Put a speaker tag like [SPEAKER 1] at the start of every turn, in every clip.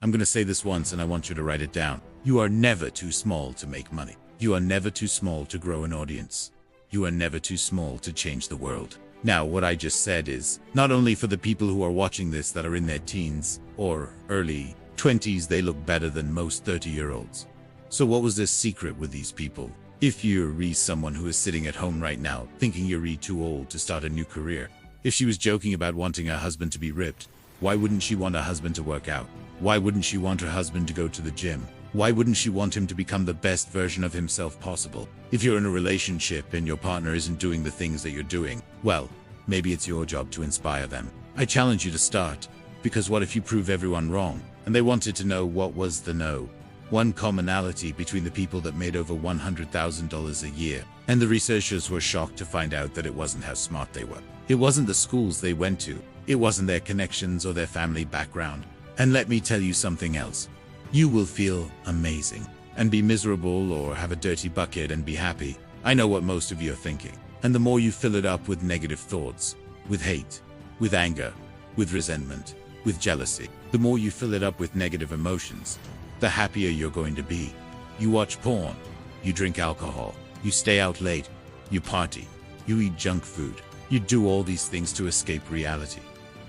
[SPEAKER 1] I'm going to say this once and I want you to write it down. You are never too small to make money. You are never too small to grow an audience. You are never too small to change the world. Now, what I just said is not only for the people who are watching this that are in their teens or early 20s, they look better than most 30-year-olds. So what was this secret with these people? If you're someone who is sitting at home right now thinking you're too old to start a new career, if she was joking about wanting her husband to be ripped, why wouldn't she want her husband to work out? Why wouldn't she want her husband to go to the gym? Why wouldn't she want him to become the best version of himself possible? If you're in a relationship and your partner isn't doing the things that you're doing, well, maybe it's your job to inspire them. I challenge you to start, because what if you prove everyone wrong? And they wanted to know what was the one commonality between the people that made over $100,000 a year. And the researchers were shocked to find out that it wasn't how smart they were. It wasn't the schools they went to. It wasn't their connections or their family background. And let me tell you something else. You will feel amazing and be miserable, or have a dirty bucket and be happy. I know what most of you are thinking. And the more you fill it up with negative thoughts, with hate, with anger, with resentment, with jealousy, the more you fill it up with negative emotions, the happier you're going to be. You watch porn, you drink alcohol, you stay out late, you party, you eat junk food, you do all these things to escape reality.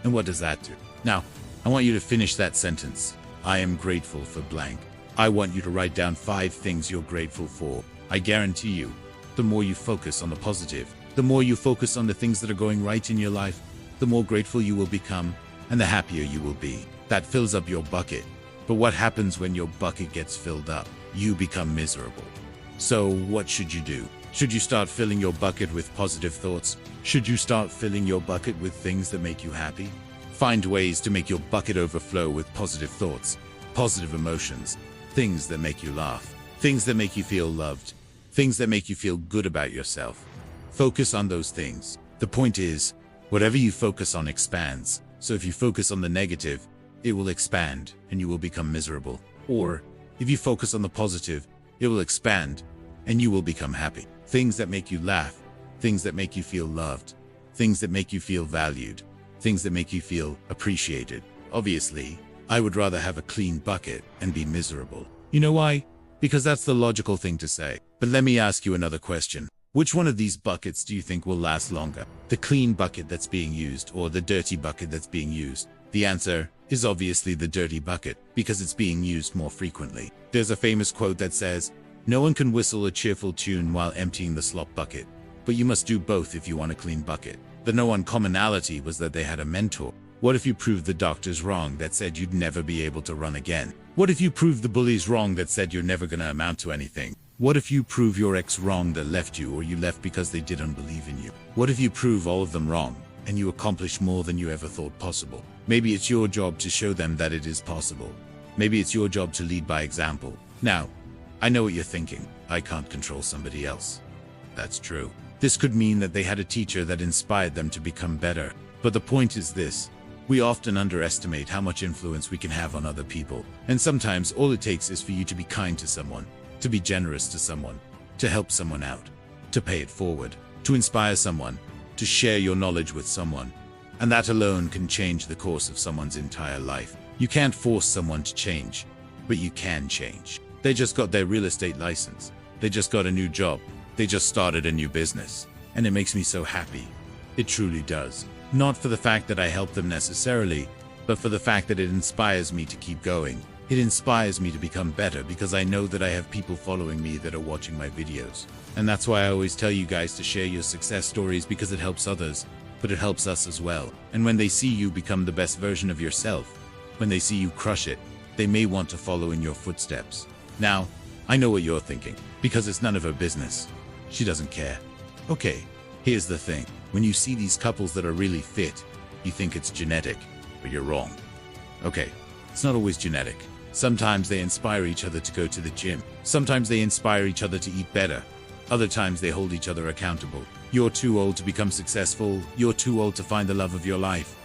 [SPEAKER 1] And what does that do? Now, I want you to finish that sentence. I am grateful for blank. I want you to write down 5 things you're grateful for. I guarantee you, the more you focus on the positive, the more you focus on the things that are going right in your life, the more grateful you will become, and the happier you will be. That fills up your bucket. But what happens when your bucket gets filled up? You become miserable. So what should you do? Should you start filling your bucket with positive thoughts? Should you start filling your bucket with things that make you happy? Find ways to make your bucket overflow with positive thoughts, positive emotions, things that make you laugh, things that make you feel loved, things that make you feel good about yourself. Focus on those things. The point is, whatever you focus on expands. So if you focus on the negative, it will expand and you will become miserable. Or if you focus on the positive, it will expand and you will become happy. Things that make you laugh, things that make you feel loved, things that make you feel valued, things that make you feel appreciated. Obviously, I would rather have a clean bucket and be miserable. You know why? Because that's the logical thing to say. But let me ask you another question. Which one of these buckets do you think will last longer? The clean bucket that's being used or the dirty bucket that's being used? The answer is obviously the dirty bucket, because it's being used more frequently. There's a famous quote that says, "No one can whistle a cheerful tune while emptying the slop bucket, but you must do both if you want a clean bucket." The one commonality was that they had a mentor. What if you proved the doctors wrong that said you'd never be able to run again? What if you proved the bullies wrong that said you're never gonna amount to anything? What if you prove your ex wrong that left you, or you left because they didn't believe in you? What if you prove all of them wrong and you accomplish more than you ever thought possible? Maybe it's your job to show them that it is possible. Maybe it's your job to lead by example. Now, I know what you're thinking. I can't control somebody else. That's true. This could mean that they had a teacher that inspired them to become better. But the point is this. We often underestimate how much influence we can have on other people. And sometimes all it takes is for you to be kind to someone, to be generous to someone, to help someone out, to pay it forward, to inspire someone, to share your knowledge with someone. And that alone can change the course of someone's entire life. You can't force someone to change, but you can change. They just got their real estate license. They just got a new job. They just started a new business. And it makes me so happy. It truly does. Not for the fact that I helped them necessarily, but for the fact that it inspires me to keep going. It inspires me to become better because I know that I have people following me that are watching my videos. And that's why I always tell you guys to share your success stories, because it helps others, but it helps us as well. And when they see you become the best version of yourself, when they see you crush it, they may want to follow in your footsteps. Now, I know what you're thinking, because it's none of her business. She doesn't care. Okay, here's the thing. When you see these couples that are really fit, you think it's genetic, but you're wrong. Okay, it's not always genetic. Sometimes they inspire each other to go to the gym. Sometimes they inspire each other to eat better. Other times they hold each other accountable. You're too old to become successful. You're too old to find the love of your life.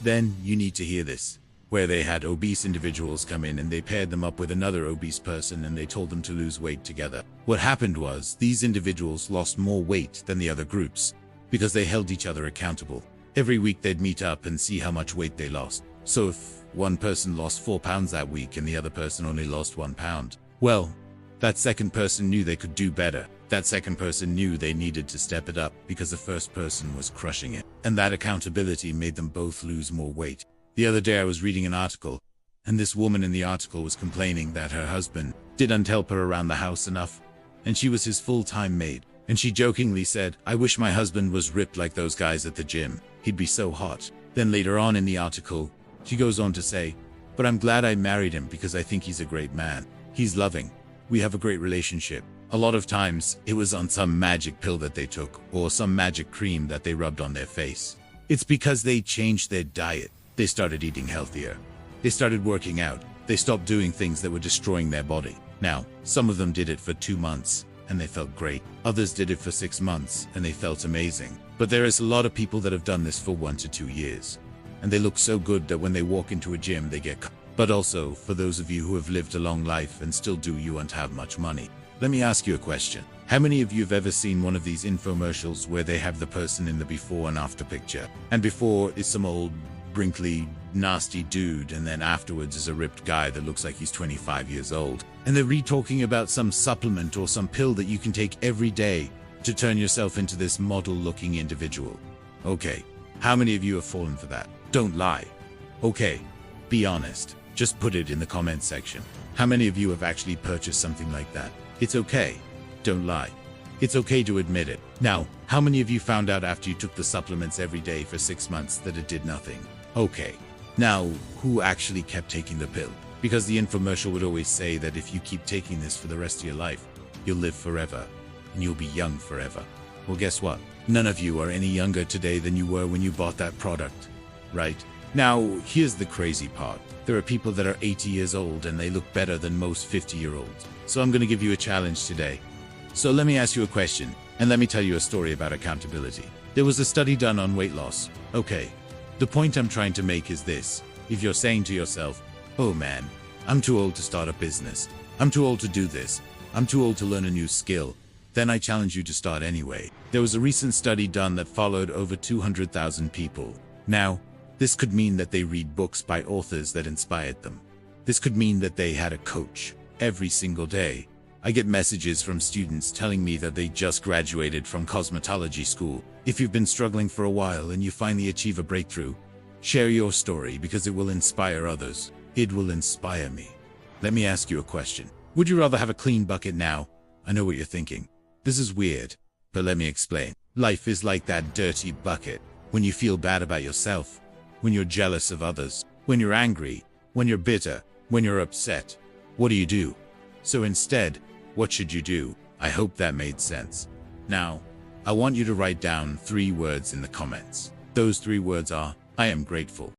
[SPEAKER 1] Then you need to hear this, where they had obese individuals come in and they paired them up with another obese person and they told them to lose weight together. What happened was these individuals lost more weight than the other groups because they held each other accountable. Every week they'd meet up and see how much weight they lost. So if one person lost 4 pounds that week and the other person only lost 1 pound, well, that second person knew they could do better. That second person knew they needed to step it up because the first person was crushing it. And that accountability made them both lose more weight. The other day I was reading an article, and this woman in the article was complaining that her husband didn't help her around the house enough, and she was his full-time maid. And she jokingly said, "I wish my husband was ripped like those guys at the gym. He'd be so hot." Then later on in the article, she goes on to say, "But I'm glad I married him because I think he's a great man. He's loving. We have a great relationship." A lot of times, it was on some magic pill that they took, or some magic cream that they rubbed on their face. It's because they changed their diet. They started eating healthier. They started working out. They stopped doing things that were destroying their body. Now, some of them did it for 2 months, and they felt great. Others did it for 6 months, and they felt amazing. But there is a lot of people that have done this for 1 to 2 years. And they look so good that when they walk into a gym, they get But also, for those of you who have lived a long life and still do you want to have much money, let me ask you a question. How many of you have ever seen one of these infomercials where they have the person in the before and after picture? And before is some old, wrinkly, nasty dude, and then afterwards is a ripped guy that looks like he's 25 years old. And they're talking about some supplement or some pill that you can take every day to turn yourself into this model-looking individual. Okay, how many of you have fallen for that? Don't lie. Okay, be honest. Just put it in the comments section. How many of you have actually purchased something like that? It's okay. Don't lie. It's okay to admit it. Now, how many of you found out after you took the supplements every day for 6 months that it did nothing? Okay. Now, who actually kept taking the pill? Because the infomercial would always say that if you keep taking this for the rest of your life, you'll live forever, and you'll be young forever. Well, guess what? None of you are any younger today than you were when you bought that product, right? Now, here's the crazy part. There are people that are 80 years old and they look better than most 50-year-olds. So I'm going to give you a challenge today. So let me ask you a question, and let me tell you a story about accountability. There was a study done on weight loss. Okay, the point I'm trying to make is this. If you're saying to yourself, "Oh man, I'm too old to start a business. I'm too old to do this. I'm too old to learn a new skill," then I challenge you to start anyway. There was a recent study done that followed over 200,000 people. Now, this could mean that they read books by authors that inspired them. This could mean that they had a coach every single day. I get messages from students telling me that they just graduated from cosmetology school. If you've been struggling for a while and you finally achieve a breakthrough, share your story because it will inspire others. It will inspire me. Let me ask you a question. Would you rather have a clean bucket now? I know what you're thinking. This is weird, but let me explain. Life is like that dirty bucket. When you feel bad about yourself, when you're jealous of others, when you're angry, when you're bitter, when you're upset, what do? So instead, what should you do? I hope that made sense. Now, I want you to write down 3 words in the comments. Those 3 words are, "I am grateful,"